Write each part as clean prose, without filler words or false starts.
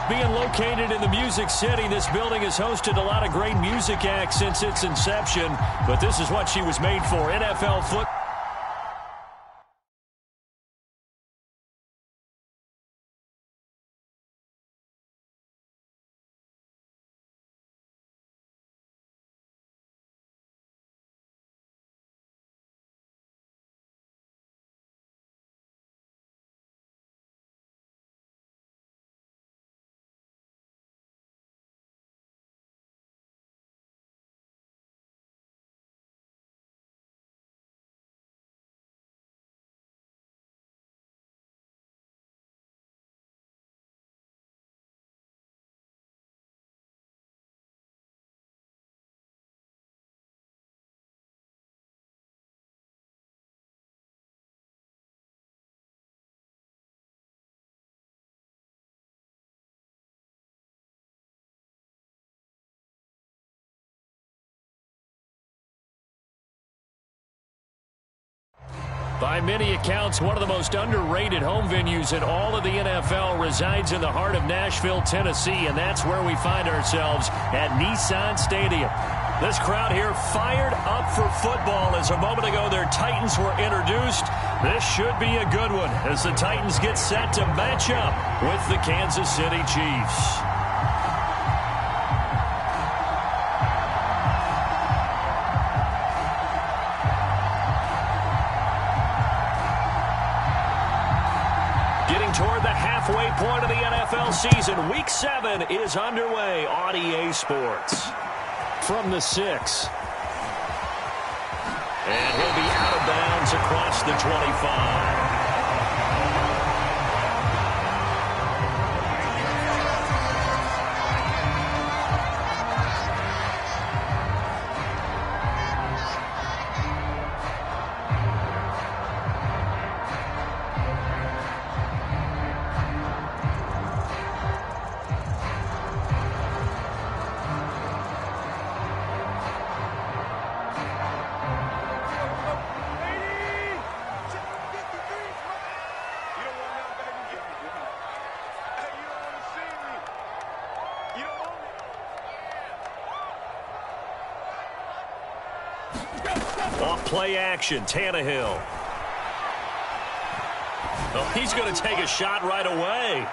being located in the Music City, this building has hosted a lot of great music acts since its inception, but this is what she was made for, NFL football. By many accounts, one of the most underrated home venues in all of the NFL resides in the heart of Nashville, Tennessee, and that's where we find ourselves at Nissan Stadium. This crowd here fired up for football as a moment ago their Titans were introduced. This should be a good one as the Titans get set to match up with the Kansas City Chiefs. Toward the halfway point of the NFL season. Week 7 is underway on EA Sports. From the 6. And he'll be out of bounds across the 25. Off play action, Tannehill. Oh, he's going to take a shot right away.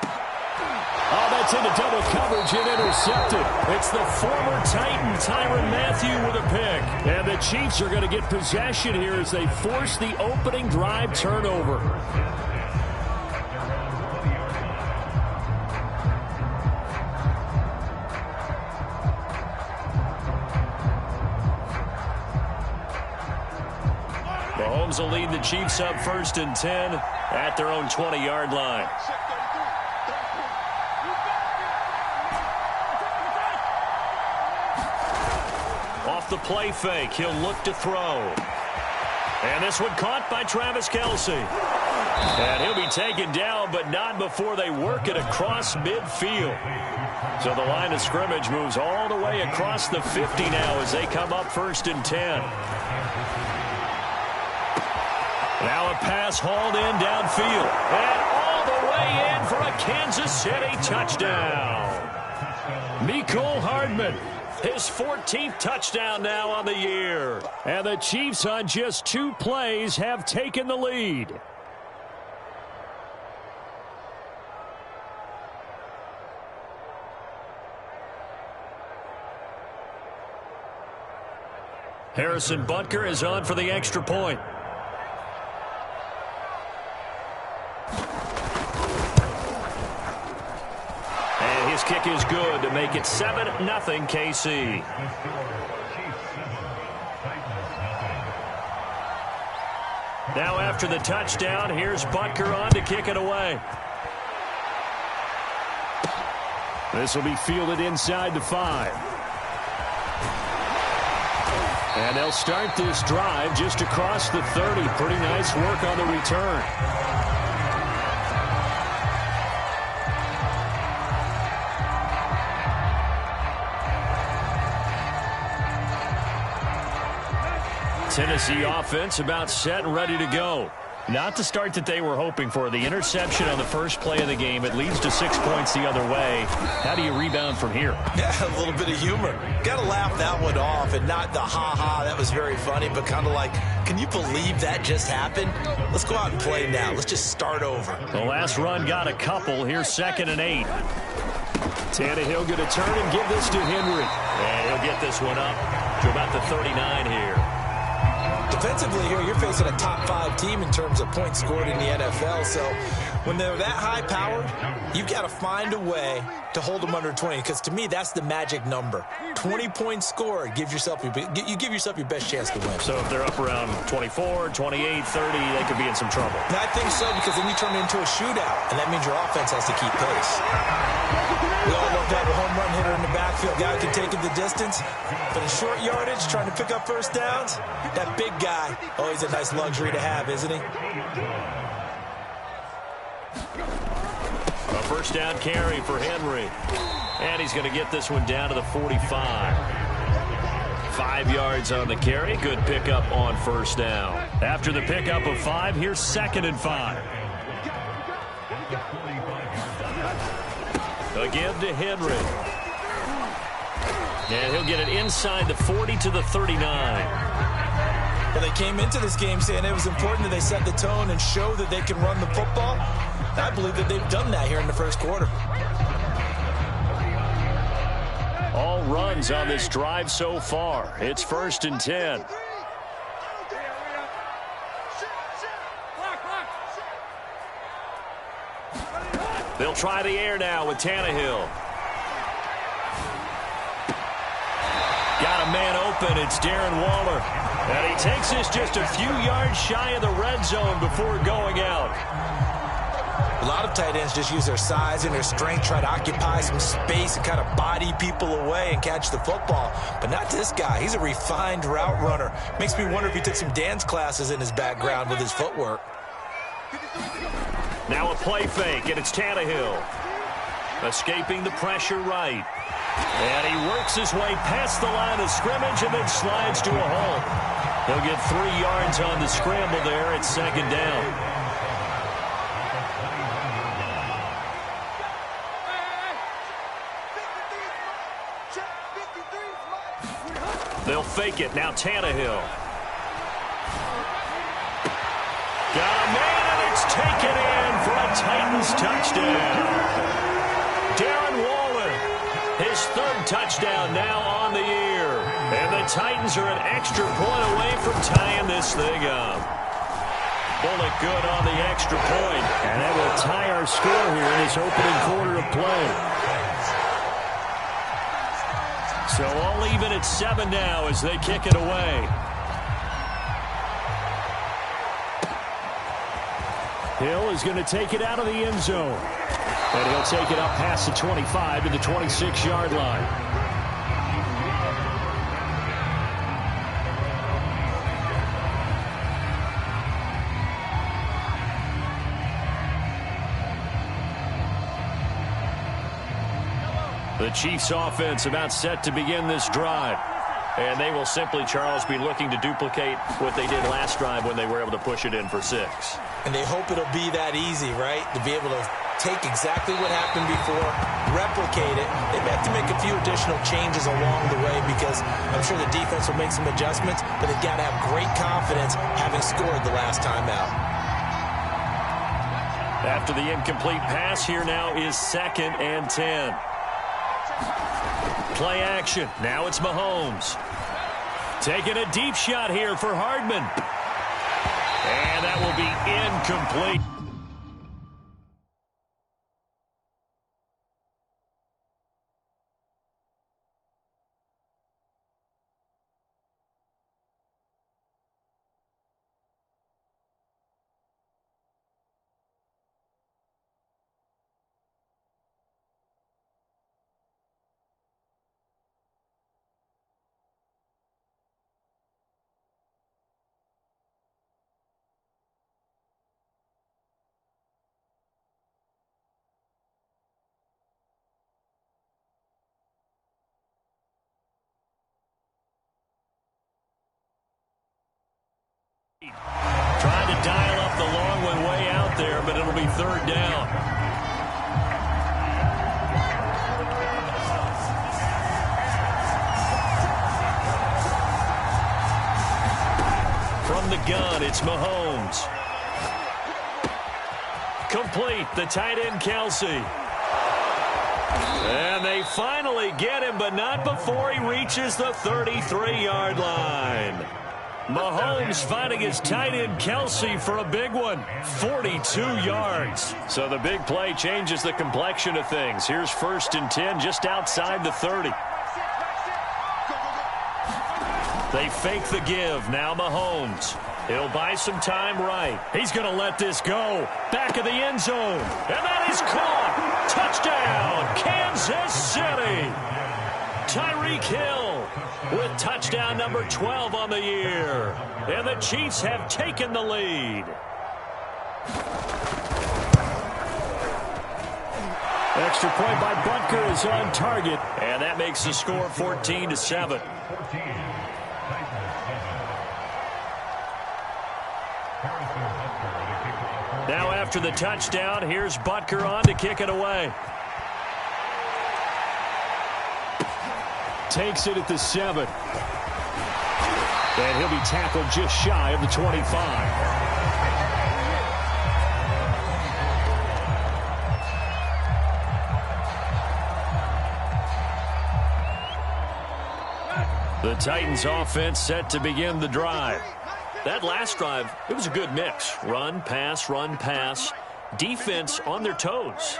Oh, that's into double coverage and intercepted. It's the former Titan, Tyrann Mathieu, with a pick. And the Chiefs are going to get possession here as they force the opening drive turnover. Mahomes will lead the Chiefs up 1st and 10 at their own 20-yard line. Off the play fake, he'll look to throw. And this one caught by Travis Kelce. And he'll be taken down, but not before they work it across midfield. So the line of scrimmage moves all the way across the 50 now as they come up 1st and 10. Now a pass hauled in downfield. And all the way in for a Kansas City touchdown. Mecole Hardman, his 14th touchdown now on the year. And the Chiefs on just 2 plays have taken the lead. Harrison Butker is on for the extra point. His kick is good to make it 7-0 KC. Now after the touchdown, here's Butker on to kick it away. This will be fielded inside the 5. And they'll start this drive just across the 30. Pretty nice work on the return. Tennessee offense about set and ready to go. Not the start that they were hoping for. The interception on the first play of the game. It leads to 6 points the other way. How do you rebound from here? Yeah, a little bit of humor. Got to laugh that one off, and not the ha-ha, that was very funny, but kind of like, can you believe that just happened? Let's go out and play now. Let's just start over. The last run got a couple. Here's 2nd and 8. Tannehill going to turn and give this to Henry. And he'll get this one up to about the 39 here. Defensively here, you're facing a top 5 team in terms of points scored in the NFL. So when they're that high-powered, you've got to find a way to hold them under 20. Because to me, that's the magic number. 20 points scored, you give yourself your best chance to win. So if they're up around 24, 28, 30, they could be in some trouble. And I think so, because then you turn it into a shootout, and that means your offense has to keep pace. We all love to have a home run hitter in the backfield, guy who can take it the distance. But in short yardage, trying to pick up first downs, that big guy, always a nice luxury to have, isn't he? A first down carry for Henry. And he's going to get this one down to the 45. 5 yards on the carry. Good pickup on first down. After the pickup of 5, here's 2nd and 5. Again to Henry. And he'll get it inside the 40 to the 39. Well, they came into this game saying it was important that they set the tone and show that they can run the football. I believe that they've done that here in the first quarter. All runs on this drive so far. It's 1st and 10. They'll try the air now with Tannehill. Got a man open. It's Darren Waller. And he takes this just a few yards shy of the red zone before going out. A lot of tight ends just use their size and their strength, try to occupy some space and kind of body people away and catch the football. But not this guy. He's a refined route runner. Makes me wonder if he took some dance classes in his background with his footwork. Now a play fake, and it's Tannehill. Escaping the pressure right. And he works his way past the line of scrimmage and then slides to a hole. He'll get 3 yards on the scramble there. It's 2nd down. They'll fake it. Now Tannehill. Got a man, and it's taken in for a Titans touchdown. Darren Waller, his 3rd touchdown now on the year. And the Titans are an extra point away from tying this thing up. Bullock good on the extra point. And that will tie our score here in this opening quarter of play. So all even at 7 now as they kick it away. Hill is going to take it out of the end zone. And he'll take it up past the 25 to the 26-yard line. The Chiefs offense about set to begin this drive. And they will simply, Charles, be looking to duplicate what they did last drive when they were able to push it in for 6. And they hope it'll be that easy, right? To be able to take exactly what happened before, replicate it. They may have to make a few additional changes along the way because I'm sure the defense will make some adjustments, but they've got to have great confidence having scored the last time out. After the incomplete pass, here now is 2nd and 10. Play action. Now it's Mahomes. Taking a deep shot here for Hardman. And that will be incomplete. it'll be third down. From the gun, it's Mahomes. Complete, the tight end, Kelce. And they finally get him, but not before he reaches the 33-yard line. Mahomes finding his tight end, Kelce, for a big one. 42 yards. So the big play changes the complexion of things. Here's 1st and 10 just outside the 30. They fake the give. Now Mahomes. He'll buy some time right. He's going to let this go. Back of the end zone. And that is caught. Touchdown, Kansas City. Tyreek Hill with touchdown number 12 on the year. And the Chiefs have taken the lead. Extra point by Butker is on target. And that makes the score 14-7. Now after the touchdown, here's Butker on to kick it away. Takes it at the 7. And he'll be tackled just shy of the 25. The Titans offense set to begin the drive. That last drive, it was a good mix. Run, pass, defense on their toes.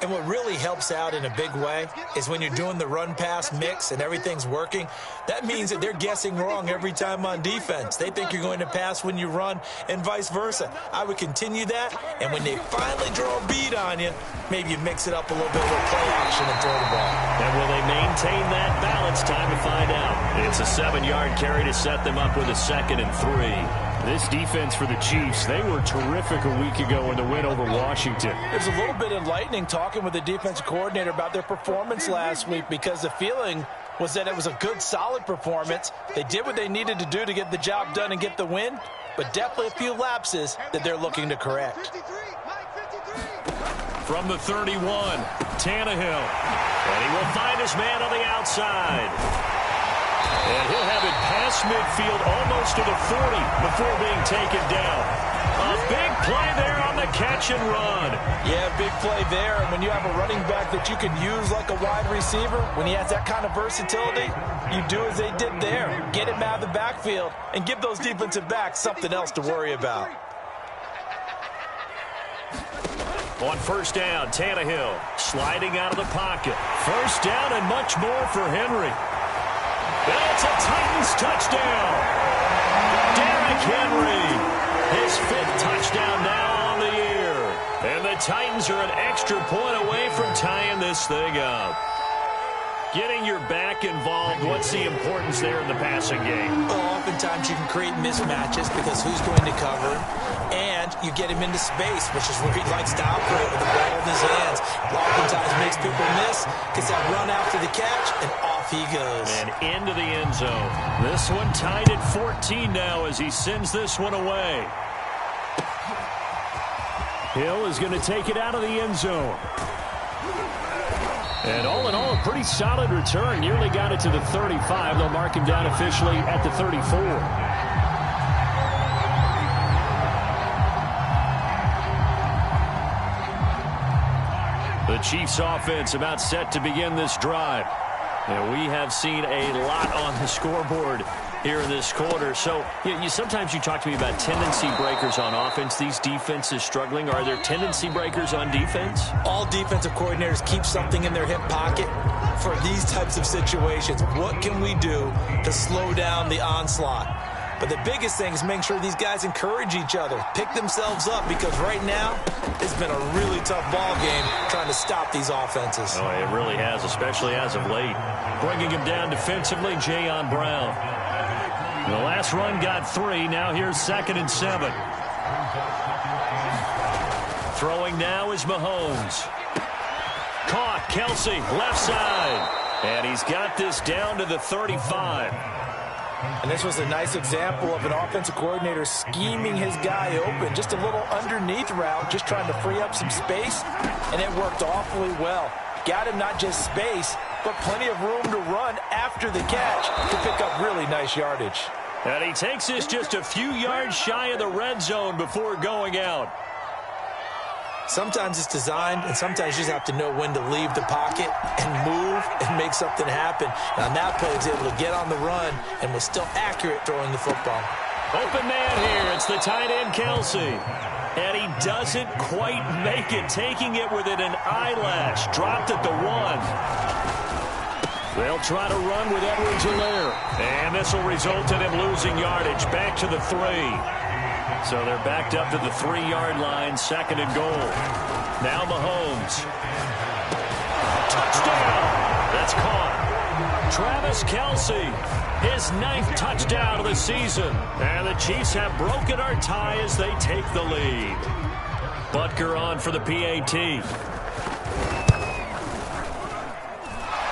And what really helps out in a big way is when you're doing the run-pass mix and everything's working, that means that they're guessing wrong every time on defense. They think you're going to pass when you run and vice versa. I would continue that, and when they finally draw a beat on you, maybe you mix it up a little bit with play action and throw the ball. And will they maintain that balance? Time to find out. It's a 7-yard carry to set them up with a 2nd and 3. This defense for the Chiefs, they were terrific a week ago in the win over Washington. There's a little bit enlightening talking with the defensive coordinator about their performance last week because the feeling was that it was a good, solid performance. They did what they needed to do to get the job done and get the win, but definitely a few lapses that they're looking to correct. From the 31, Tannehill. And he will find his man on the outside. And he'll have it past midfield almost to the 40 before being taken down. A big play there on the catch and run. Yeah, big play there. And when you have a running back that you can use like a wide receiver, when he has that kind of versatility, you do as they did there. Get him out of the backfield and give those defensive backs something else to worry about. On 1st down, Tannehill sliding out of the pocket. 1st down and much more for Henry. That's a Titans touchdown. Derrick Henry, his 5th touchdown now on the year. And the Titans are an extra point away from tying this thing up. Getting your back involved, what's the importance there in the passing game? Well, oftentimes you can create mismatches because who's going to cover, and you get him into space, which is where he likes to operate with the ball in his hands. Oftentimes makes people miss, gets that run after the catch, and off he goes. And into the end zone. This one tied at 14 now as he sends this one away. Hill is going to take it out of the end zone. And all in all, a pretty solid return. Nearly got it to the 35. They'll mark him down officially at the 34. The Chiefs offense about set to begin this drive. And we have seen a lot on the scoreboard here in this quarter. So sometimes you talk to me about tendency breakers on offense. These defenses struggling. Are there tendency breakers on defense? All defensive coordinators keep something in their hip pocket for these types of situations. What can we do to slow down the onslaught? But the biggest thing is making sure these guys encourage each other, pick themselves up, because right now it's been a really tough ball game trying to stop these offenses. Oh, it really has, especially as of late. Bringing him down defensively, Jayon Brown. The last run got 3. Now here's 2nd and 7. Throwing now is Mahomes. Caught, Kelce, left side. And he's got this down to the 35. And this was a nice example of an offensive coordinator scheming his guy open. Just a little underneath route, just trying to free up some space, and it worked awfully well. Got him not just space, but plenty of room to run after the catch to pick up really nice yardage. And he takes this just a few yards shy of the red zone before going out. Sometimes it's designed, and sometimes you just have to know when to leave the pocket and move and make something happen. And on that play, he was able to get on the run and was still accurate throwing the football. Open man here. It's the tight end, Kelsey. And he doesn't quite make it, taking it within an eyelash. Dropped at the 1. They'll try to run with Edwards-Helaire. And this will result in him losing yardage. Back to the 3. So they're backed up to the 3-yard line, 2nd and goal. Now Mahomes. Touchdown! That's caught. Travis Kelce, his 9th touchdown of the season. And the Chiefs have broken our tie as they take the lead. Butker on for the PAT.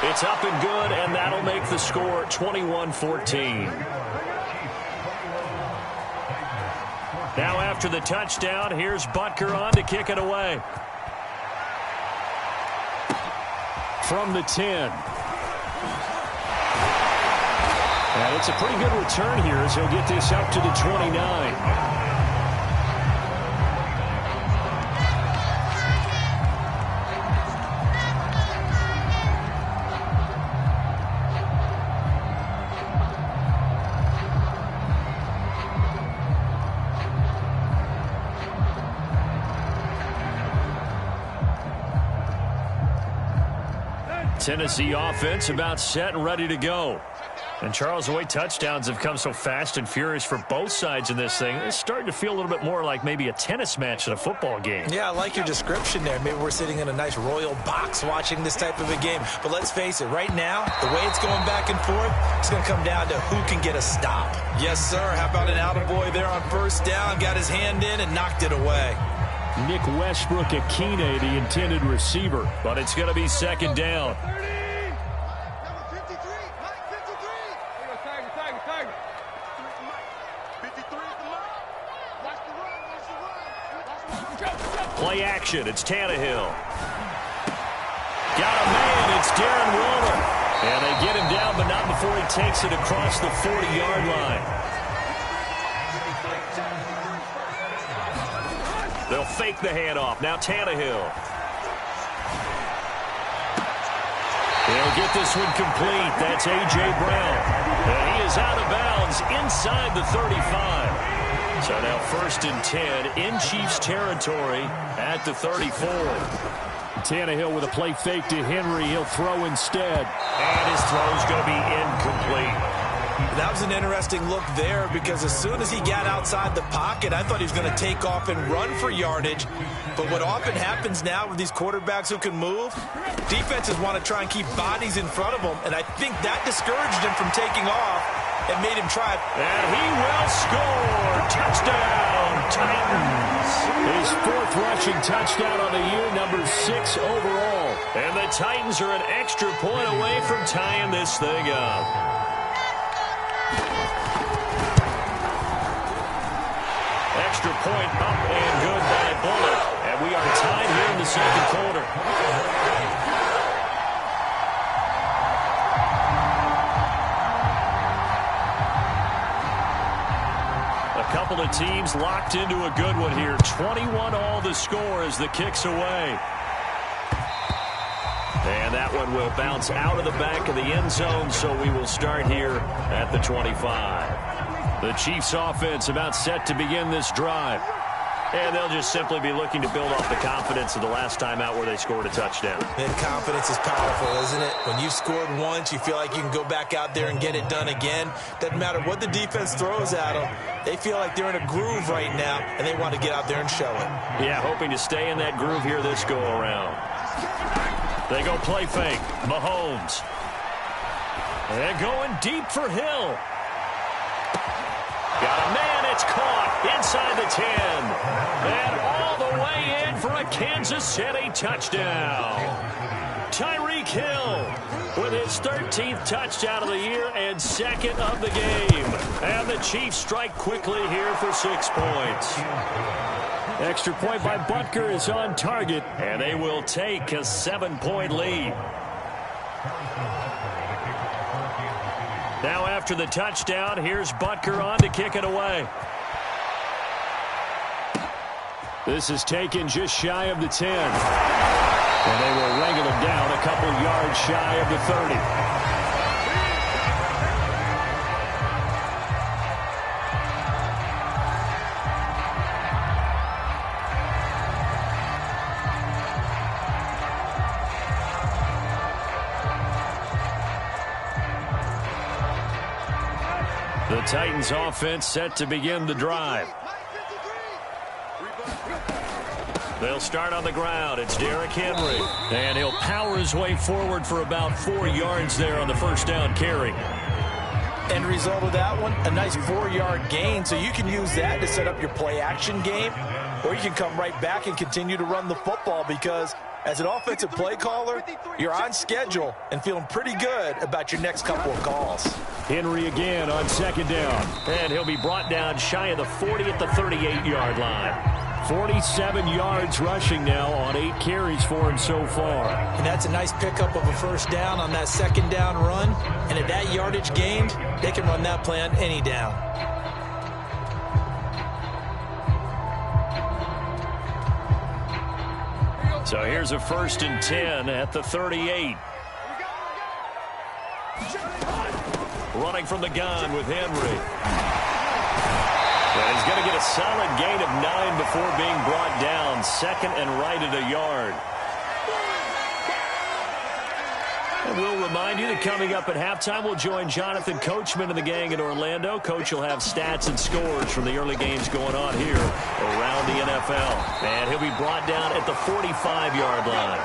It's up and good, and that'll make the score 21-14. Now after the touchdown, here's Butker on to kick it away. From the 10. And it's a pretty good return here as he'll get this up to the 29. Tennessee offense about set and ready to go. And Charles, the way touchdowns have come so fast and furious for both sides in this thing, it's starting to feel a little bit more like maybe a tennis match in a football game. Yeah, I like your description there. Maybe we're sitting in a nice royal box watching this type of a game. But let's face it, right now, the way it's going back and forth, it's going to come down to who can get a stop. Yes, sir. How about an attaboy there on 1st down? Got his hand in and knocked it away. Nick Westbrook-Akine, the intended receiver. But it's going to be 2nd down. Play action. It's Tannehill. Got a man. It's Darren Waller. And they get him down, but not before he takes it across the 40-yard line. They'll fake the handoff. Now Tannehill. He'll get this one complete. That's A.J. Brown. And he is out of bounds inside the 35. So now 1st and 10 in Chiefs territory at the 34. Tannehill with a play fake to Henry. He'll throw instead. And his throw's going to be incomplete. That was an interesting look there because as soon as he got outside the pocket, I thought he was going to take off and run for yardage. But what often happens now with these quarterbacks who can move, defenses want to try and keep bodies in front of them. And I think that discouraged him from taking off and made him try. And he will score. Touchdown, Titans. His 4th rushing touchdown on the year, number 6 overall. And the Titans are an extra point away from tying this thing up. Extra point up and good by Bullock. And we are tied here in the 2nd quarter. A couple of teams locked into a good one here. 21 all the score as the kick's away. And that one will bounce out of the back of the end zone, so we will start here at the 25. The Chiefs offense about set to begin this drive. And they'll just simply be looking to build off the confidence of the last time out where they scored a touchdown. And confidence is powerful, isn't it? When you've scored once, you feel like you can go back out there and get it done again. Doesn't matter what the defense throws at them. They feel like they're in a groove right now, and they want to get out there and show it. Yeah, hoping to stay in that groove here this go-around. They go play fake. Mahomes. And going deep for Hill. Got a man. It's caught inside the 10. And all the way in for a Kansas City touchdown. Tyreek Tyreek Hill with his 13th touchdown of the year and second of the game. And the Chiefs strike quickly here for 6 points. Extra point by Butker is on target, and they will take a 7-point lead. Now after the touchdown, here's Butker on to kick it away. This is taken just shy of the 10. And they will wrangle him down a couple yards shy of the 30. The Titans offense set to begin the drive. They'll start on the ground. It's Derrick Henry. And he'll power his way forward for about 4 yards there on the first down carry. End result of that one, a nice 4-yard gain. So you can use that to set up your play-action game, or you can come right back and continue to run the football because as an offensive play caller, you're on schedule and feeling pretty good about your next couple of calls. Henry again on second down. And he'll be brought down shy of the 40 at the 38-yard line. 47 yards rushing now on 8 carries for him so far. And that's a nice pickup of a first down on that second down run. And at that yardage gained, they can run that play on any down. So here's a 1st and 10 at the 38. Running from the gun with Henry. And he's going to get a solid gain of 9 before being brought down. 2nd and right at a yard. And we'll remind you that coming up at halftime, we'll join Jonathan Coachman and the gang in Orlando. Coach will have stats and scores from the early games going on here around the NFL. And he'll be brought down at the 45-yard line.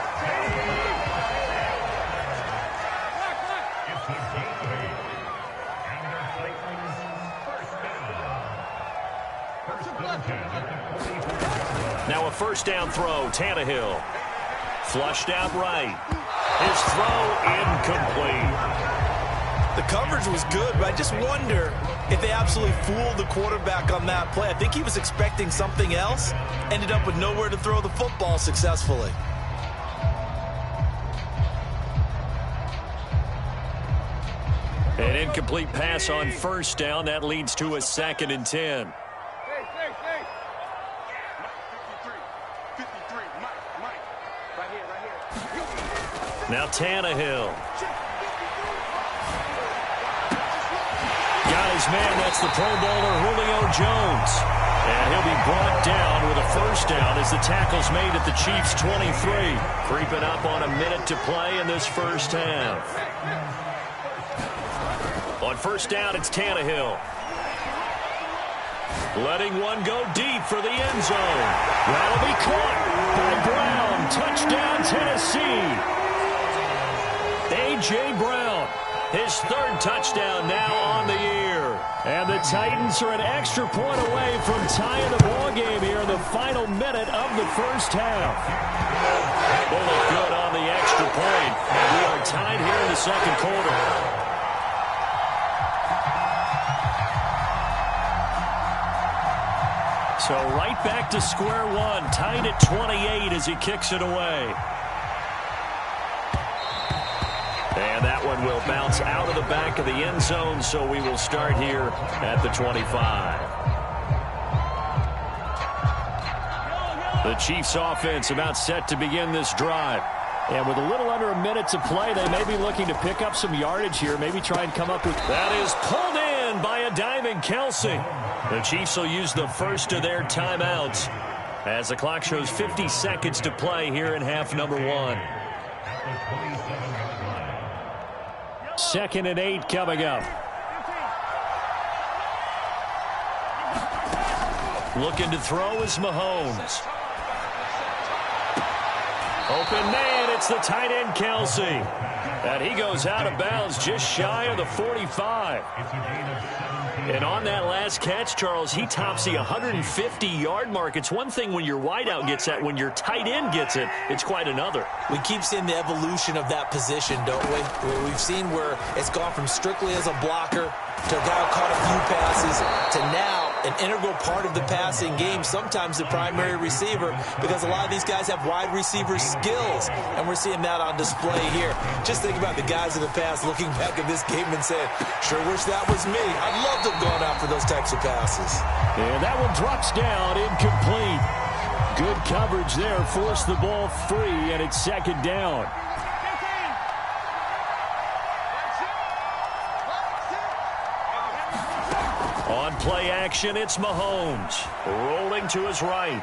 Now a first down throw, Tannehill. Flushed out right. His throw incomplete. The coverage was good, but I just wonder if they absolutely fooled the quarterback on that play. I think he was expecting something else. Ended up with nowhere to throw the football successfully. An incomplete pass on first down. That leads to a 2nd and 10. Now Tannehill. Got his man. That's the Pro Bowler Julio Jones. And he'll be brought down with a first down as the tackle's made at the Chiefs' 23. Creeping up on a minute to play in this first half. On first down, it's Tannehill. Letting one go deep for the end zone. That'll be caught by Brown. Touchdown, Tennessee. A.J. Brown, his 3rd touchdown now on the year. And the Titans are an extra point away from tying the ball game here in the final minute of the first half. They look good on the extra point. And we are tied here in the second quarter. So right back to square one, tied at 28 as he kicks it away. And that one will bounce out of the back of the end zone, so we will start here at the 25. The Chiefs offense about set to begin this drive. And with a little under a minute to play, they may be looking to pick up some yardage here, maybe try and come up with... That is pulled in by a diving Kelsey. The Chiefs will use the first of their timeouts as the clock shows 50 seconds to play here in half number 1. 2nd and 8 coming up. Looking to throw is Mahomes. Open man, it's It's the tight end, Kelsey. And he goes out of bounds just shy of the 45. And on that last catch, Charles, he tops the 150-yard mark. It's one thing when your wideout gets that. When your tight end gets it, it's quite another. We keep seeing the evolution of that position, don't we? We've seen where it's gone from strictly as a blocker to a guy who caught a few passes to now an integral part of the passing game, sometimes the primary receiver, because a lot of these guys have wide receiver skills, and we're seeing that on display here. Just think about the guys in the past looking back at this game and saying, sure wish that was me. I'd love to have gone out for those types of passes. And that one drops down, incomplete. Good coverage there, forced the ball free, and it's second down. On play action, it's Mahomes. Rolling to his right.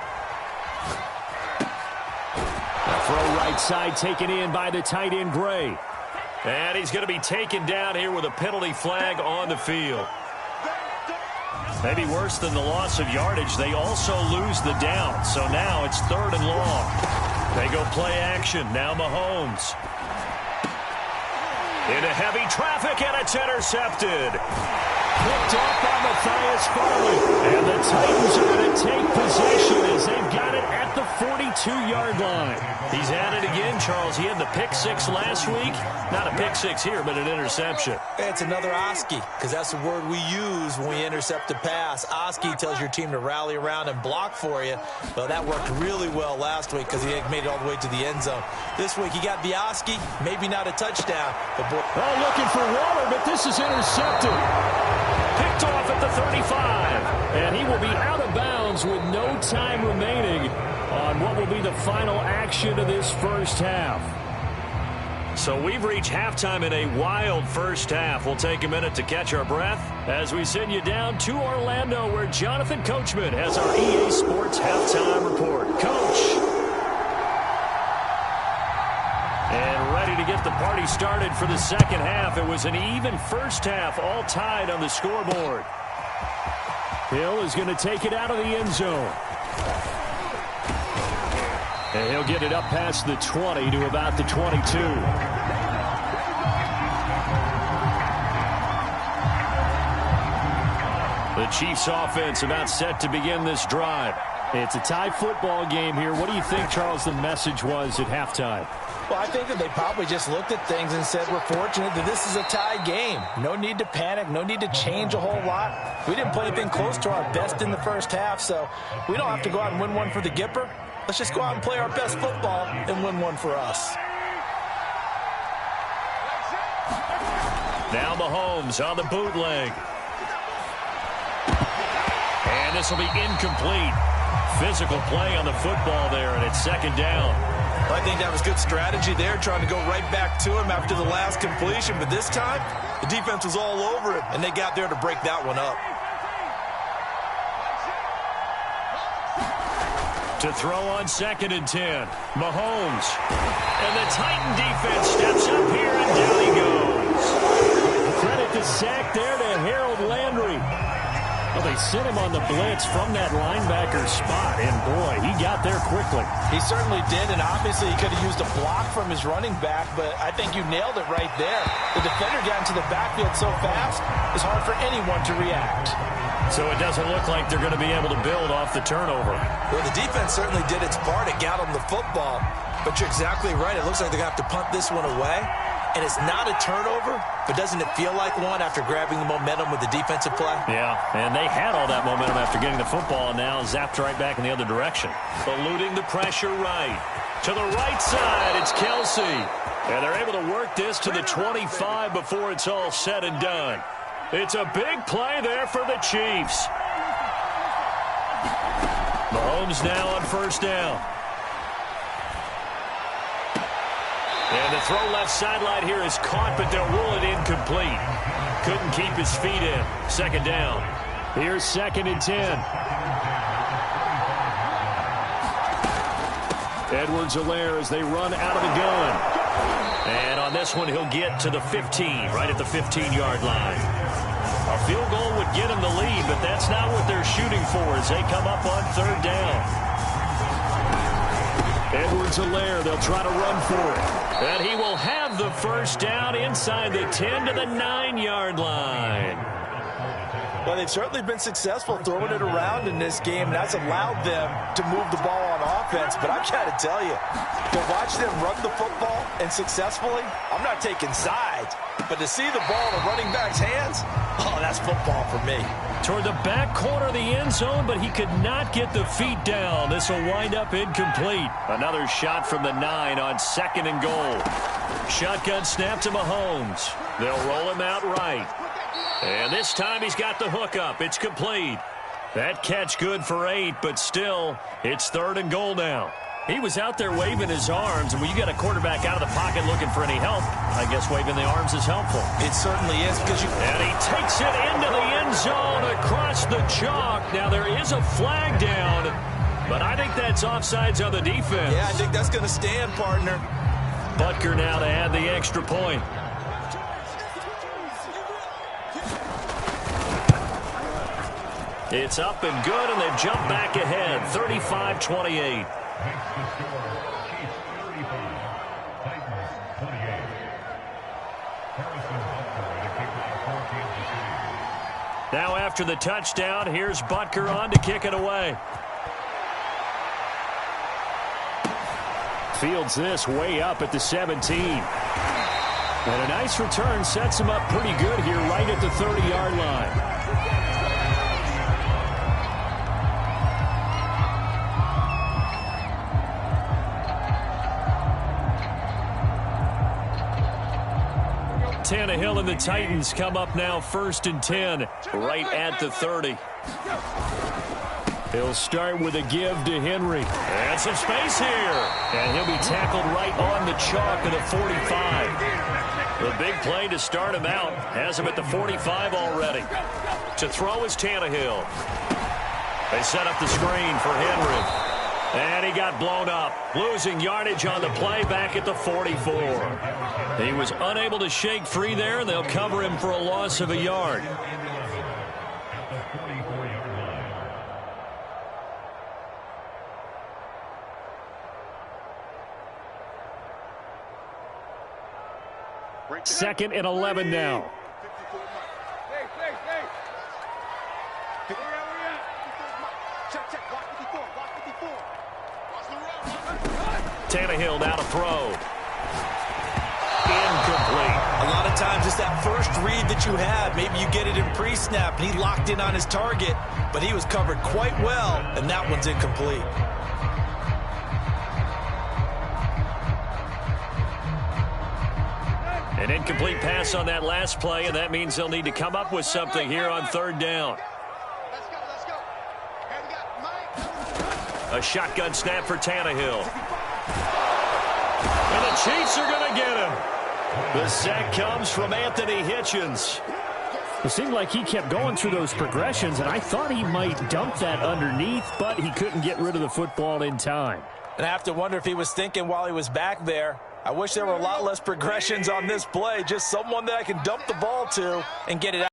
A throw right side taken in by the tight end, Gray. And he's going to be taken down here with a penalty flag on the field. Maybe worse than the loss of yardage, they also lose the down. So now it's 3rd and long. They go play action. Now Mahomes. Into heavy traffic, and it's intercepted. Picked off by Matthias Farley. And the Titans are going to take possession as they've got it at the 42-yard line. He's at it again, Charles. He had the pick six last week. Not a pick six here, but an interception. It's another Oski, because that's the word we use when we intercept a pass. Oski tells your team to rally around and block for you. Well, that worked really well last week because he made it all the way to the end zone. This week he got the Oski, maybe not a touchdown. But boy, looking for Waller, but this is intercepted. Picked off at the 35. And he will be out of bounds with no time remaining on what will be the final action of this first half. So we've reached halftime in a wild first half. We'll take a minute to catch our breath as we send you down to Orlando, where Jonathan Coachman has our EA Sports halftime report. Coach. And ready to get the party started for the second half. It was an even first half, all tied on the scoreboard. Hill is going to take it out of the end zone. And he'll get it up past the 20 to about the 22. The Chiefs offense about set to begin this drive. It's a tie football game here. What do you think, Charles, the message was at halftime? Well, I think that they probably just looked at things and said, we're fortunate that this is a tie game. No need to panic. No need to change a whole lot. We didn't play anything close to our best in the first half, so we don't have to go out and win one for the Gipper. Let's just go out and play our best football and win one for us. Now Mahomes on the bootleg. And this will be incomplete. Physical play on the football there, and it's second down. Well, I think that was good strategy there, trying to go right back to him after the last completion. But this time, the defense was all over it, and they got there to break that one up. To throw on 2nd and 10. Mahomes. And the Titan defense steps up here, and down he goes. Credit the sack there to Harold Landry. Well, they sent him on the blitz from that linebacker spot, and boy, he got there quickly. He certainly did, and obviously he could have used a block from his running back, but I think you nailed it right there. The defender got into the backfield so fast, it's hard for anyone to react. So it doesn't look like they're going to be able to build off the turnover. Well, the defense certainly did its part. It got them the football, but you're exactly right. It looks like they're going to have to punt this one away. And it's not a turnover, but doesn't it feel like one after grabbing the momentum with the defensive play? Yeah, and they had all that momentum after getting the football, and now zapped right back in the other direction. Eluding the pressure right. To the right side, it's Kelsey. And they're able to work this to the 25 before it's all said and done. It's a big play there for the Chiefs. Mahomes now on first down. And the throw left sideline here is caught, but they'll rule it incomplete. Couldn't keep his feet in. Second down. Here's 2nd and 10. Edwards-Helaire as they run out of the gun. And on this one, he'll get to the 15, right at the 15-yard line. A field goal would get him the lead, but that's not what they're shooting for as they come up on 3rd down. Edwards-Helaire, they'll try to run for it. And he will have the first down inside the 10 to the 9-yard line. Well, they've certainly been successful throwing it around in this game, and that's allowed them to move the ball on offense. But I've got to tell you, to watch them run the football and successfully, I'm not taking sides, but to see the ball in the running back's hands, oh, that's football for me. Toward the back corner of the end zone, but he could not get the feet down. This will wind up incomplete. Another shot from the 9 on 2nd and goal. Shotgun snap to Mahomes. They'll roll him out right. And this time he's got the hook up. It's complete. That catch good for 8, but still, it's 3rd and goal now. He was out there waving his arms, and when you get a quarterback out of the pocket looking for any help, I guess waving the arms is helpful. It certainly is. And he takes it into the end zone across the chalk. Now, there is a flag down, but I think that's offsides on the defense. Yeah, I think that's going to stand, partner. Butker now to add the extra point. It's up and good, and they jump back ahead, 35-28. Now after the touchdown, here's Butker on to kick it away. Fields this way up at the 17. And a nice return sets him up pretty good here right at the 30-yard line. Tannehill and the Titans come up now 1st and 10, right at the 30. He'll start with a give to Henry. And some space here. And he'll be tackled right on the chalk of the 45. The big play to start him out has him at the 45 already. To throw is Tannehill. They set up the screen for Henry. And he got blown up, losing yardage on the play back at the 44. He was unable to shake free there. They'll cover him for a loss of a yard. Second and 11 now. Tannehill now to throw. Incomplete. A lot of times it's that first read that you have. Maybe you get it in pre-snap, and he locked in on his target, but he was covered quite well, and that one's incomplete. An incomplete pass on that last play, and that means they'll need to come up with something here on 3rd down. A shotgun snap for Tannehill. And the Chiefs are going to get him. The sack comes from Anthony Hitchens. It seemed like he kept going through those progressions, and I thought he might dump that underneath, but he couldn't get rid of the football in time. And I have to wonder if he was thinking while he was back there, I wish there were a lot less progressions on this play, just someone that I can dump the ball to and get it out.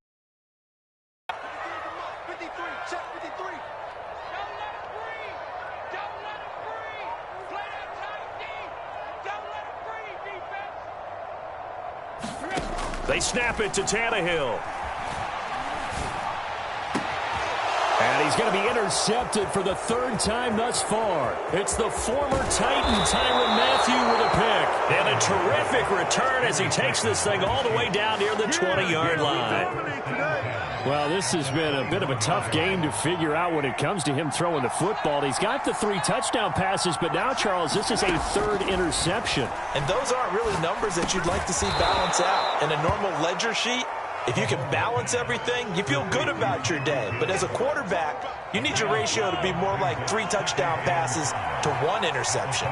They snap it to Tannehill. And he's going to be intercepted for the 3rd time thus far. It's the former Titan, Tyrann Mathieu, with a pick. And a terrific return as he takes this thing all the way down near the 20-yard line. Well, this has been a bit of a tough game to figure out when it comes to him throwing the football. He's got the 3 touchdown passes, but now, Charles, this is a 3rd interception. And those aren't really numbers that you'd like to see balance out. In a normal ledger sheet, if you can balance everything, you feel good about your day. But as a quarterback, you need your ratio to be more like 3 touchdown passes to 1 interception.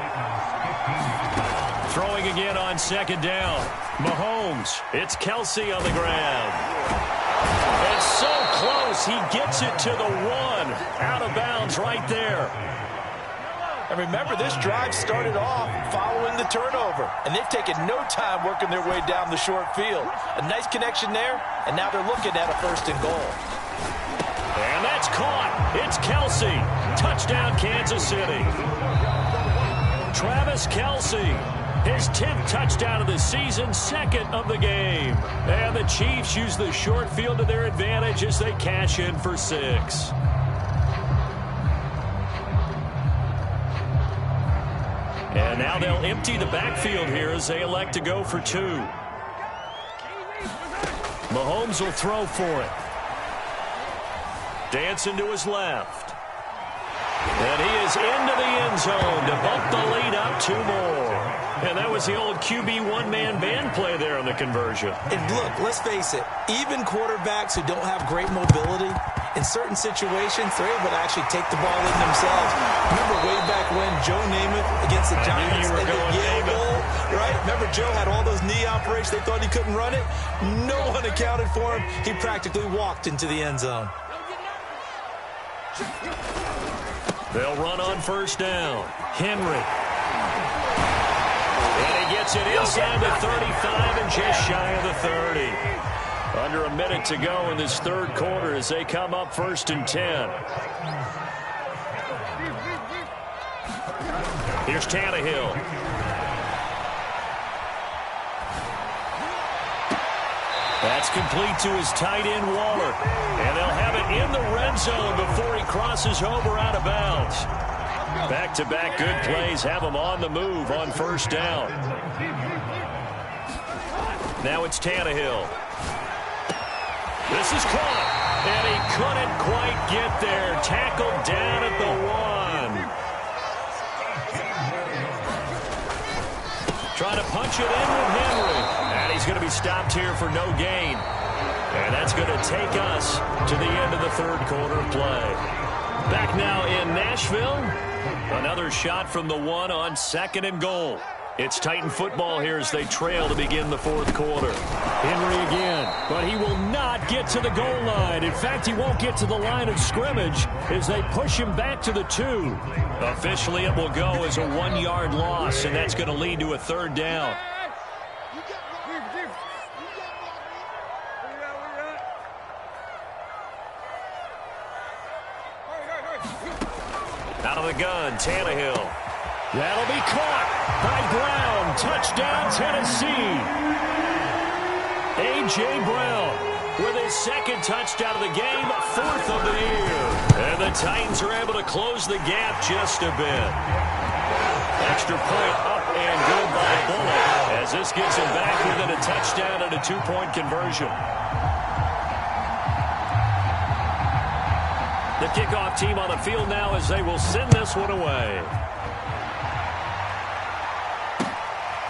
Throwing again on 2nd down. Mahomes. It's Kelsey on the ground. It's so close. He gets it to the 1. Out of bounds right there. And remember, this drive started off following the turnover. And they've taken no time working their way down the short field. A nice connection there, and now they're looking at a 1st and goal. And that's caught. It's Kelsey. Touchdown, Kansas City. Travis Kelce. His 10th touchdown of the season, 2nd of the game. And the Chiefs use the short field to their advantage as they cash in for 6. And now they'll empty the backfield here as they elect to go for 2. Mahomes will throw for it. Dancing to his left. And he is into the end zone to bump the lead up 2 more. And that was the old QB one-man band play there on the conversion. And look, let's face it, even quarterbacks who don't have great mobility, in certain situations, they're able to actually take the ball in themselves. Remember way back when Joe Namath against the Giants and the Yale Bowl, right? Remember Joe had all those knee operations. They thought he couldn't run it. No one accounted for him. He practically walked into the end zone. They'll run on first down. Henry. And he gets it inside the 35 and just shy of the 30. Under a minute to go in this third quarter as they come up 1st and 10. Here's Tannehill. That's complete to his tight end, Waller. And they'll have it in the red zone before he crosses over out of bounds. Back-to-back good plays have him on the move on first down. Now it's Tannehill. This is caught. And he couldn't quite get there. Tackled down at the 1. Trying to punch it in with Henry. And he's going to be stopped here for no gain. And that's going to take us to the end of the third quarter of play. Back now in Nashville. Another shot from the 1 on 2nd and goal. It's Titan football here as they trail to begin the fourth quarter. Henry again, but he will not get to the goal line. In fact, he won't get to the line of scrimmage as they push him back to the 2. Officially, it will go as a 1-yard loss, and that's going to lead to a 3rd down. Out of the gun, Tannehill. That'll be caught by Brown. Touchdown, Tennessee. A.J. Brown with his 2nd touchdown of the game, 4th of the year. And the Titans are able to close the gap just a bit. Extra point up and good by Bullock as this gets him back within a touchdown and a 2-point conversion. The kickoff team on the field now as they will send this one away.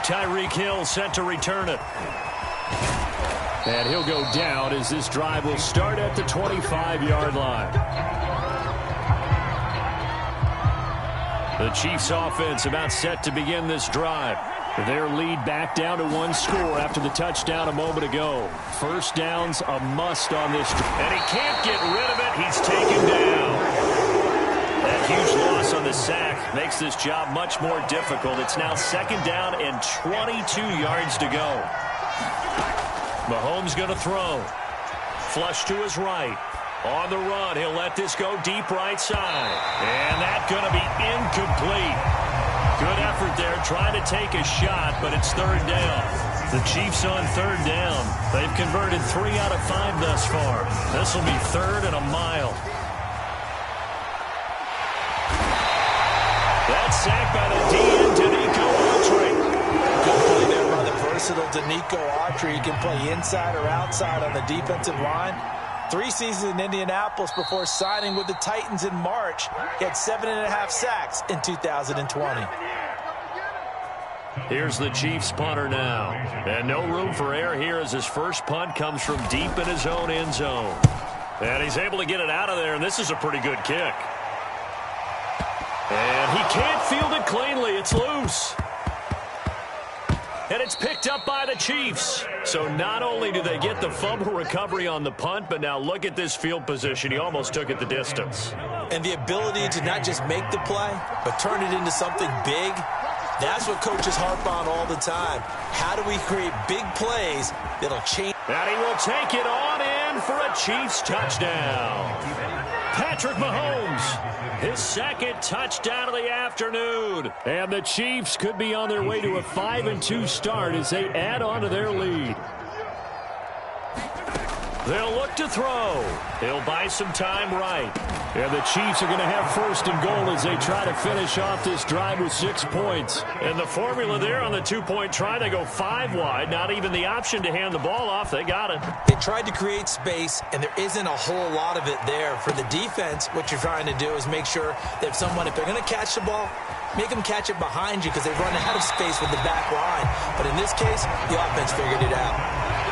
Tyreek Hill set to return it. And he'll go down as this drive will start at the 25-yard line. The Chiefs offense about set to begin this drive. Their lead back down to 1 score after the touchdown a moment ago. First down's a must on this. And he can't get rid of it. He's taken down. That huge loss on the sack makes this job much more difficult. It's now 2nd down and 22 yards to go. Mahomes going to throw. Flush to his right. On the run, he'll let this go deep right side. And that's going to be incomplete. Good effort there, trying to take a shot, but it's 3rd down. The Chiefs on 3rd down. They've converted 3 out of 5 thus far. This will be 3rd and a mile. That's sacked by the DN, Denico Autry. Good play there by the versatile Denico Autry. He can play inside or outside on the defensive line. 3 seasons in Indianapolis before signing with the Titans in March. He had 7.5 sacks in 2020. Here's the Chiefs punter now. And no room for error here as his first punt comes from deep in his own end zone. And he's able to get it out of there, and this is a pretty good kick. And he can't field it cleanly. It's loose. And it's picked up by the Chiefs. So not only do they get the fumble recovery on the punt, but now look at this field position. He almost took it the distance. And the ability to not just make the play, but turn it into something big, that's what coaches harp on all the time. How do we create big plays that'll change? And he will take it on in for a Chiefs touchdown. Patrick Mahomes. His second touchdown of the afternoon. And the Chiefs could be on their way to a 5-2 start as they add on to their lead. They'll look to throw. He'll buy some time right. And the Chiefs are going to have first and goal as they try to finish off this drive with 6 points. And the formula there on the 2-point try, they go 5 wide. Not even the option to hand the ball off. They got it. They tried to create space, and there isn't a whole lot of it there. For the defense, what you're trying to do is make sure that if they're going to catch the ball, make them catch it behind you because they run out of space with the back line. But in this case, the offense figured it out.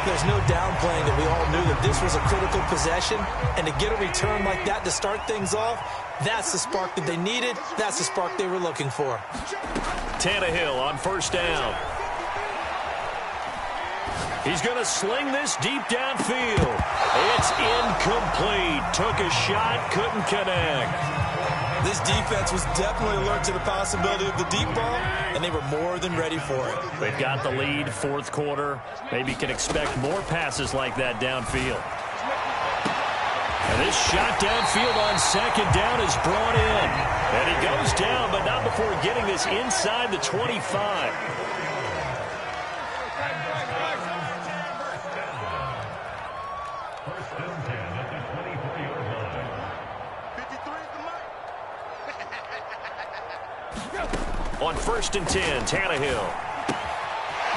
There's no downplaying that we all knew that this was a critical possession, and to get a return like that to start things off, that's the spark that they needed. That's the spark they were looking for. Tannehill on first down. He's going to sling this deep downfield. It's incomplete. Took a shot, couldn't connect. This defense was definitely alert to the possibility of the deep ball, and they were more than ready for it. They've got the lead, fourth quarter. Maybe can expect more passes like that downfield. And this shot downfield on second down is brought in. And he goes down, but not before getting this inside the 25. On first and 10, Tannehill.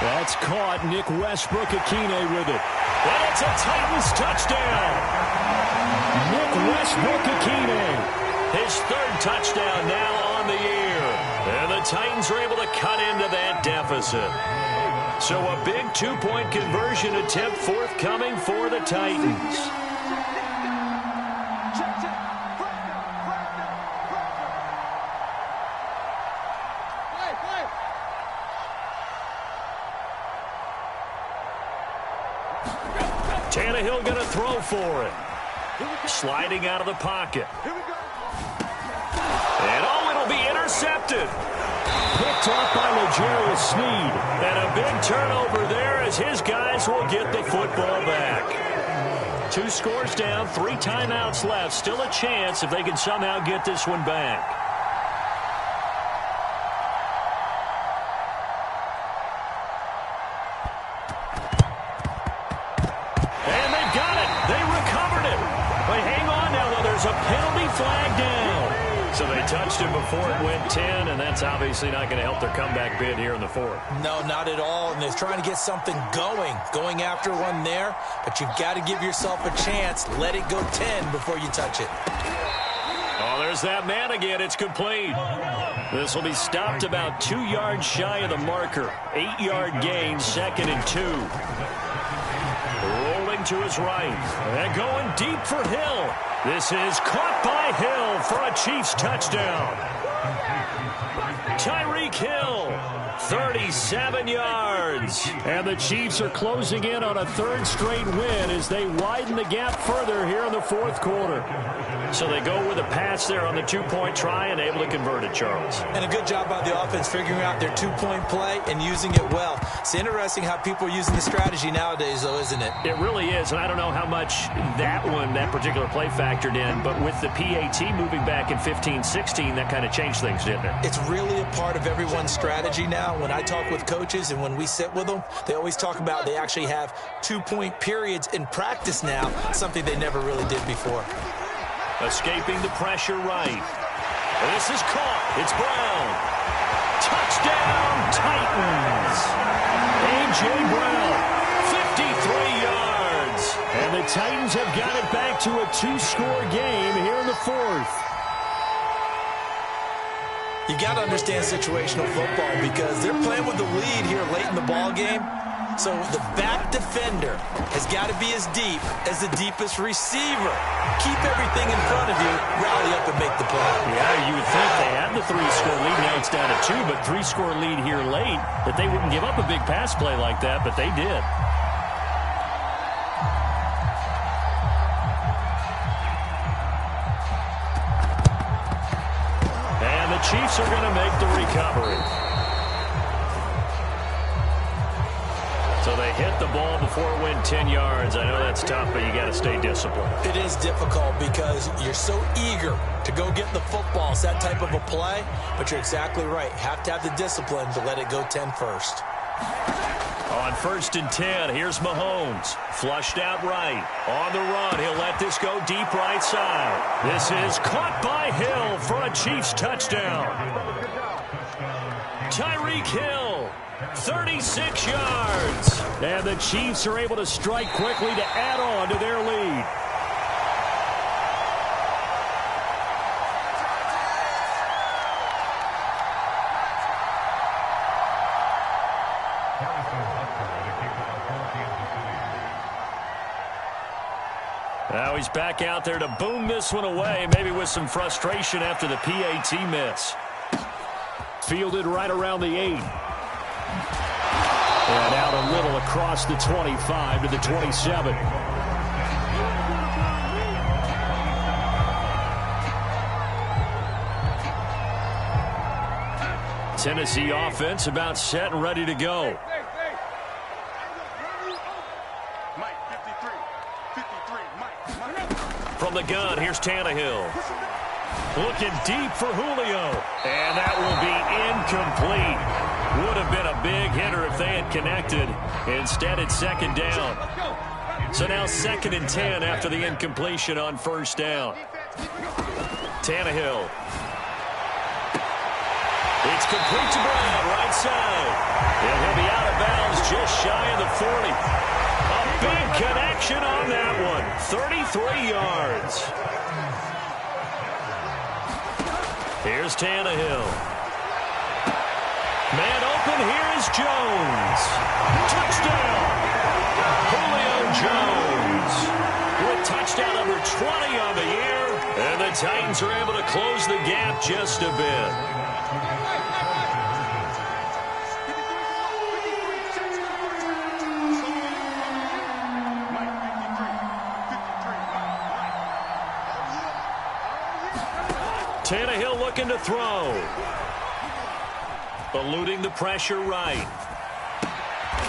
That's caught. Nick Westbrook-Ikhine with it. And it's a Titans touchdown. Nick Westbrook-Ikhine. His third touchdown now on the year. And the Titans are able to cut into that deficit. So a big 2-point conversion attempt forthcoming for the Titans. Tannehill going to throw for it. Sliding out of the pocket. And it'll be intercepted. Picked off by L'Jarius Sneed. And a big turnover there as his guys will get the football back. 2 scores down, 3 timeouts left. Still a chance if they can somehow get this one back. Flag down. So they touched him before it went 10, and that's obviously not going to help their comeback bid here in the fourth. No, not at all, and they're trying to get something going after one there, but you've got to give yourself a chance. Let it go 10 before you touch it. Oh, there's that man again. It's complete. This will be stopped about 2 yards shy of the marker. 8-yard gain, second and 2. Rolling to his right. And going deep for Hill. This is caught by Hill for a Chiefs touchdown. Tyreek Hill, 37 yards. And the Chiefs are closing in on a 3rd straight win as they widen the gap further here in the fourth quarter. So they go with a pass there on the 2-point try and able to convert it, Charles. And a good job by the offense figuring out their 2-point play and using it well. It's interesting how people are using the strategy nowadays, though, isn't it? It really is, and I don't know how much that particular play factored in, but with the PAT moving back in 15-16, that kind of changed things, didn't it? It's really a part of everyone's strategy now. When I talk with coaches and when we sit with them, they always talk about they actually have 2-point periods in practice now, something they never really did before. Escaping the pressure right. And this is caught. It's Brown. Touchdown, Titans. A.J. Brown, 53 yards. And the Titans have got it back to a 2-score game here in the fourth. You got to understand situational football because they're playing with the lead here late in the ball game. So the back defender has got to be as deep as the deepest receiver. Keep everything in front of you, rally up and make the play. Yeah, you would think they had the 3-score lead. Now it's down to 2, but 3-score lead here late, that they wouldn't give up a big pass play like that, but they did. And the Chiefs are going to make the recovery. So they hit the ball before it went 10 yards. I know that's tough, but you got to stay disciplined. It is difficult because you're so eager to go get the football. It's that type of a play, but you're exactly right. You have to have the discipline to let it go 10 first. On 1st and 10, here's Mahomes. Flushed out right. On the run, he'll let this go deep right side. This is caught by Hill for a Chiefs touchdown. Tyreek Hill, 36 yards. And the Chiefs are able to strike quickly to add on to their lead. Now he's back out there to boom this one away, maybe with some frustration after the PAT miss. Fielded right around the 8. And out a little across the 25 to the 27. Tennessee offense about set and ready to go. From the gun, here's Tannehill. Looking deep for Julio. And that will be incomplete. Would have been a big hitter if they had connected. Instead, it's 2nd down. So now 2nd and 10 after the incompletion on 1st down. Tannehill. It's complete to Brown, right side. And he'll be out of bounds just shy of the 40. A big connection on that one. 33 yards. Here's Tannehill. Man open, here is Jones. Touchdown! Julio Jones with touchdown number 20 on the year. And the Titans are able to close the gap just a bit. Tannehill looking to throw. Eluding the pressure right.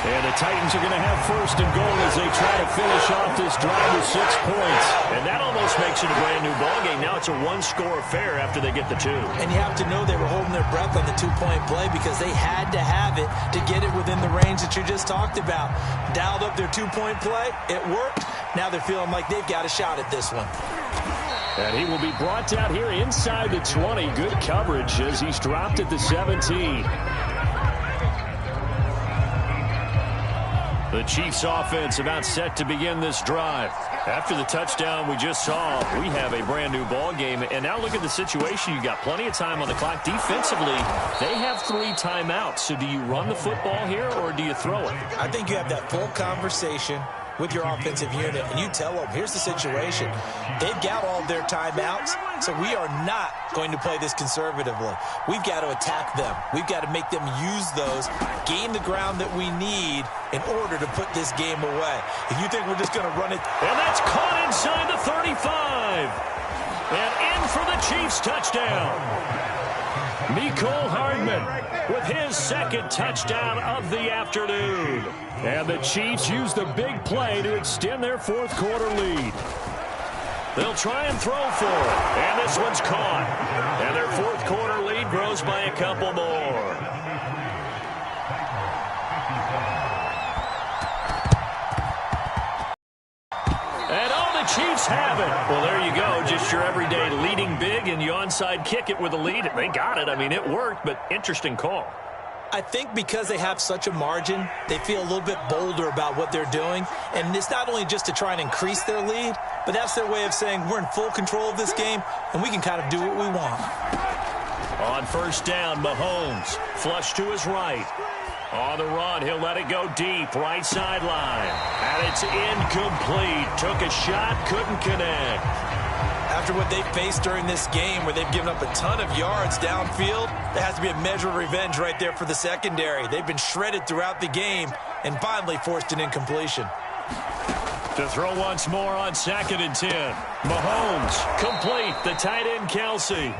And the Titans are going to have 1st and goal as they try to finish off this drive with 6 points. And that almost makes it a brand new ballgame. Now it's a one-score affair after they get the 2. And you have to know they were holding their breath on the 2-point play because they had to have it to get it within the range that you just talked about. Dialed up their 2-point play. It worked. Now they're feeling like they've got a shot at this one. And he will be brought down here inside the 20. Good coverage as he's dropped at the 17. The Chiefs offense about set to begin this drive. After the touchdown we just saw, we have a brand new ball game. And now look at the situation. You got plenty of time on the clock. Defensively, they have 3 timeouts. So do you run the football here or do you throw it? I think you have that full conversation with your offensive unit, and you tell them, here's the situation. They've got all their timeouts, so we are not going to play this conservatively. We've got to attack them. We've got to make them use those, gain the ground that we need in order to put this game away. If you think we're just going to run it. And that's caught inside the 35. And in for the Chiefs touchdown. Mecole Hardman with his 2nd touchdown of the afternoon. And the Chiefs use the big play to extend their 4th quarter lead. They'll try and throw for it. And this one's caught. And their 4th quarter lead grows by a couple more. And the Chiefs have it. Well, there you go. Just your everyday leading big and you onside kick it with a lead. They got it. I mean, it worked, but interesting call. I think because they have such a margin, they feel a little bit bolder about what they're doing. And it's not only just to try and increase their lead, but that's their way of saying we're in full control of this game, and we can kind of do what we want. On 1st down, Mahomes flush to his right. On the run, he'll let it go deep, right sideline. And it's incomplete. Took a shot, couldn't connect. After what they've faced during this game where they've given up a ton of yards downfield, there has to be a measure of revenge right there for the secondary. They've been shredded throughout the game and finally forced an incompletion. To throw once more on 2nd and 10. Mahomes complete. The tight end Kelsey.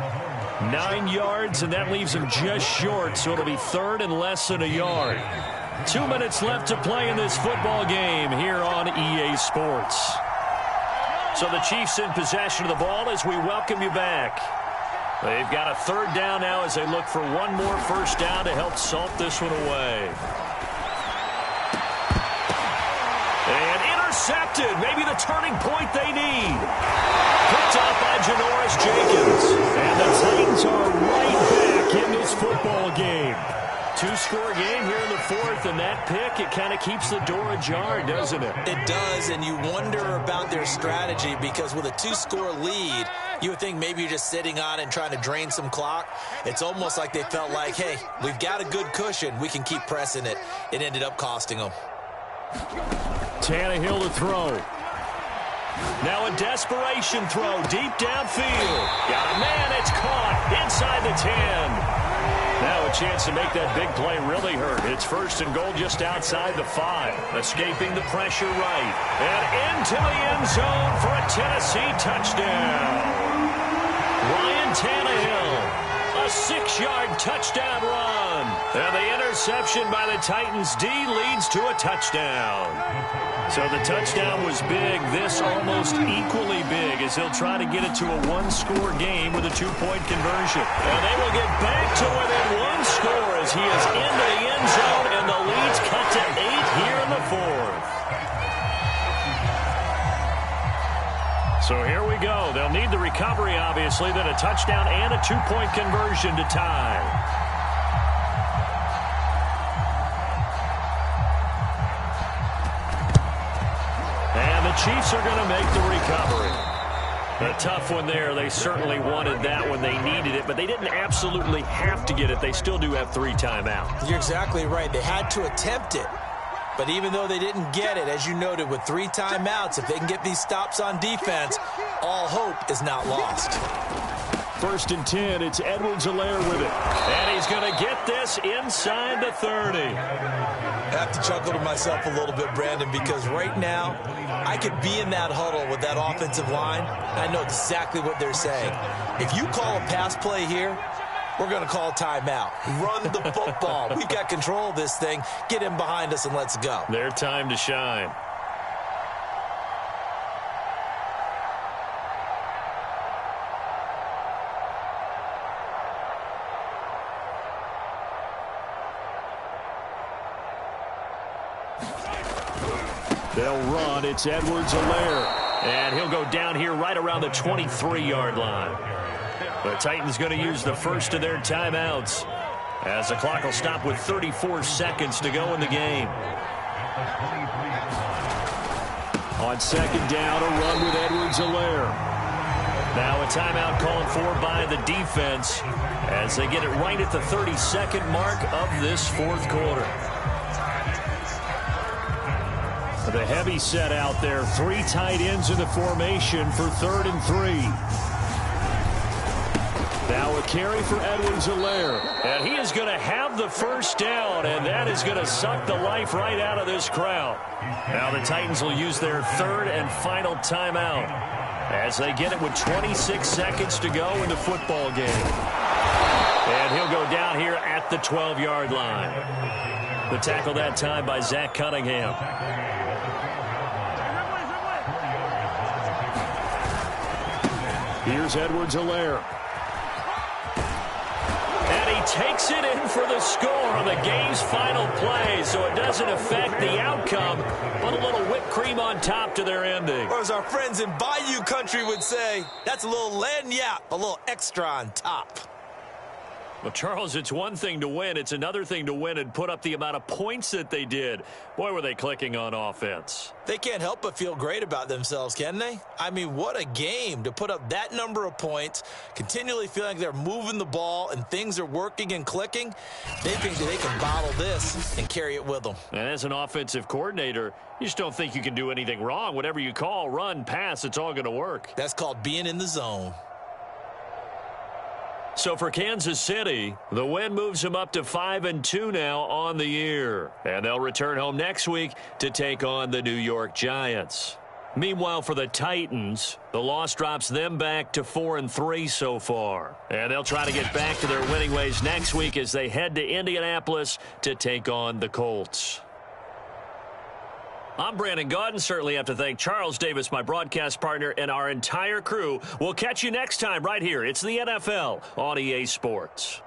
9 yards, and that leaves him just short, so it'll be 3rd and less than a yard. 2 minutes left to play in this football game here on EA Sports. So the Chiefs in possession of the ball as we welcome you back. They've got a third down now as they look for one more first down to help salt this one away. And intercepted. Maybe the turning point they need. Picked up by Janoris Jenkins. And the Titans are right back in this football game. Two-score game here in the fourth, and that pick, it kind of keeps the door ajar, doesn't it? It does, and you wonder about their strategy because with a two-score lead, you would think maybe you're just sitting on it and trying to drain some clock. It's almost like they felt like, hey, we've got a good cushion. We can keep pressing it. It ended up costing them. Tannehill to throw. Now a desperation throw deep downfield. Got a man, it's caught inside the 10. Now a chance to make that big play really hurt. It's first and goal just outside the 5. Escaping the pressure right. And into the end zone for a Tennessee touchdown. Ryan Tannehill, a 6-yard touchdown run. And the interception by the Titans D leads to a touchdown. So the touchdown was big. This almost equally big as he'll try to get it to a one-score game with a two-point conversion. And they will get back to within one score as he is into the end zone, and the lead's cut to 8 here in the fourth. So here we go. They'll need the recovery, obviously, then a touchdown and a two-point conversion to tie. Chiefs are going to make the recovery. A tough one there. They certainly wanted that when they needed it, but they didn't absolutely have to get it. They still do have 3 timeouts. You're exactly right. They had to attempt it. But even though they didn't get it, as you noted, with 3 timeouts, if they can get these stops on defense, all hope is not lost. First and 10, it's Edwards-Helaire with it. And he's going to get this inside the 30. I have to chuckle to myself a little bit, Brandon, because right now, I could be in that huddle with that offensive line. I know exactly what they're saying. If you call a pass play here, we're going to call timeout. Run the football. We've got control of this thing. Get him behind us and let's go. Their time to shine. They'll run. It's Edwards-Helaire. And he'll go down here right around the 23-yard line. The Titans going to use the first of their timeouts as the clock will stop with 34 seconds to go in the game. On second down, a run with Edwards-Helaire. Now a timeout called for by the defense as they get it right at the 32nd mark of this fourth quarter. The heavy set out there. 3 tight ends in the formation for 3rd and 3. Now a carry for Edwards-Helaire. And he is going to have the first down, and that is going to suck the life right out of this crowd. Now the Titans will use their 3rd and final timeout as they get it with 26 seconds to go in the football game. And he'll go down here at the 12-yard line. The tackle that time by Zach Cunningham. Here's Edwards-Helaire. And he takes it in for the score on the game's final play, so it doesn't affect the outcome, but a little whipped cream on top to their ending. Or as our friends in Bayou Country would say, that's a little lagniappe, a little extra on top. Well, Charles, it's one thing to win. It's another thing to win and put up the amount of points that they did. Boy, were they clicking on offense. They can't help but feel great about themselves, can they? I mean, what a game to put up that number of points, continually feeling like they're moving the ball and things are working and clicking. They think that they can bottle this and carry it with them. And as an offensive coordinator, you just don't think you can do anything wrong. Whatever you call, run, pass, it's all going to work. That's called being in the zone. So for Kansas City, the win moves them up to 5-2 now on the year. And they'll return home next week to take on the New York Giants. Meanwhile, for the Titans, the loss drops them back to 4-3 so far. And they'll try to get back to their winning ways next week as they head to Indianapolis to take on the Colts. I'm Brandon Gaudin. Certainly have to thank Charles Davis, my broadcast partner, and our entire crew. We'll catch you next time right here. It's the NFL on EA Sports.